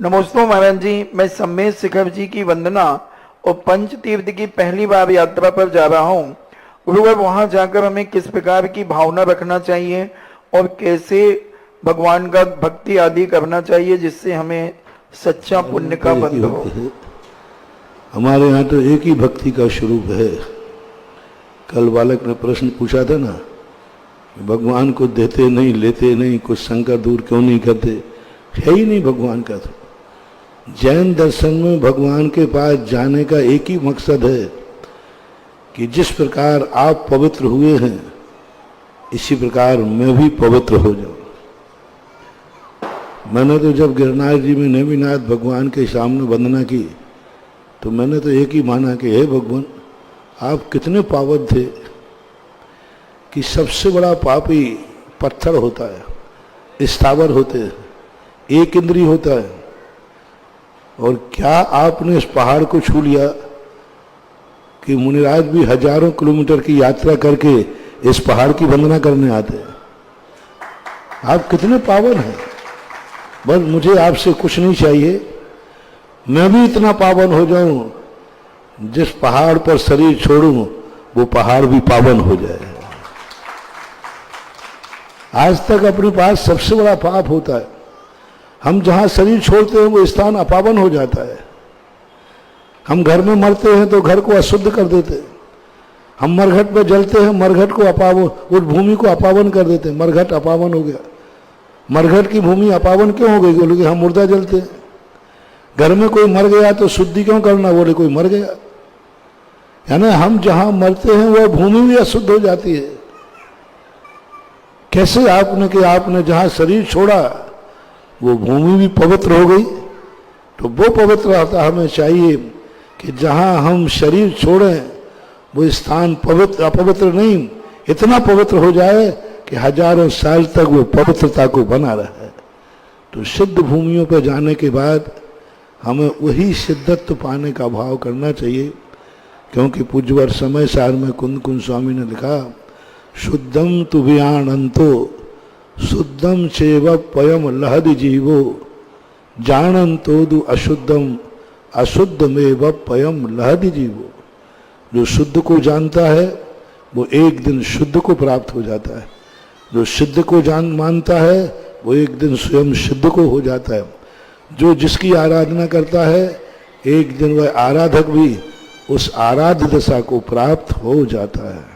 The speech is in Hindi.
नमोस्तों महाराज जी, मैं सम्मेत शिखर जी की वंदना और पंच तीर्थ की पहली बार यात्रा पर जा रहा हूँ। गुरुवर, वहां जाकर हमें किस प्रकार की भावना रखना चाहिए और कैसे भगवान का भक्ति आदि करना चाहिए जिससे हमें सच्चा पुण्य का बंध हो। हमारे यहाँ तो एक ही भक्ति का स्वरूप है। कल बालक ने प्रश्न पूछा था ना, भगवान को देते नहीं, लेते नहीं, कुछ शंका दूर क्यों नहीं करते। है ही नहीं भगवान का। तो जैन दर्शन में भगवान के पास जाने का एक ही मकसद है कि जिस प्रकार आप पवित्र हुए हैं इसी प्रकार मैं भी पवित्र हो जाऊं। मैंने तो जब गिरनार जी में नेमिनाथ भगवान के सामने वंदना की तो मैंने तो एक ही माना कि हे भगवान, आप कितने पावन थे कि सबसे बड़ा पापी पत्थर होता है, स्थावर होते हैं, एक इंद्रिय होता है, और क्या आपने इस पहाड़ को छू लिया कि मुनिराज भी हजारों किलोमीटर की यात्रा करके इस पहाड़ की वंदना करने आते हैं। आप कितने पावन हैं। बस मुझे आपसे कुछ नहीं चाहिए, मैं भी इतना पावन हो जाऊं, जिस पहाड़ पर शरीर छोड़ूं वो पहाड़ भी पावन हो जाए। आज तक अपने पास सबसे बड़ा पाप होता है, हम जहां शरीर छोड़ते हैं वो स्थान अपावन हो जाता है। हम घर में मरते हैं तो घर को अशुद्ध कर देते हैं। हम मरघट में जलते हैं, मरघट को अपावन, उस भूमि को अपावन कर देते हैं। मरघट अपावन हो गया। मरघट की भूमि अपावन क्यों हो गई? बोले कि हम मुर्दा जलते हैं। घर में कोई मर गया तो शुद्धि क्यों करना? बोले कोई मर गया। यानी हम जहां मरते हैं वह भूमि भी अशुद्ध हो जाती है। कैसे आपने कि आपने जहां शरीर छोड़ा वो भूमि भी पवित्र हो गई। तो वो पवित्र रहता हमें चाहिए कि जहां हम शरीर छोड़ें वो स्थान पवित्र अपवित्र नहीं, इतना पवित्र हो जाए कि हजारों साल तक वो पवित्रता को बना रहे। तो सिद्ध भूमियों पर जाने के बाद हमें वही सिद्धत्व पाने का भाव करना चाहिए। क्योंकि पूज्यवर समय सार में कुंद कुंद स्वामी ने लिखा, शुद्धम तु वियाणंतो शुद्धम चेव पयम लहद जीवो जानंतो दु अशुद्धम अशुद्धमेव पयम लहद जीवो। जो शुद्ध को जानता है वो एक दिन शुद्ध को प्राप्त हो जाता है। जो सिद्ध को मानता है वो एक दिन स्वयं सिद्ध को हो जाता है। जो जिसकी आराधना करता है एक दिन वह आराधक भी उस आराध्य दशा को प्राप्त हो जाता है।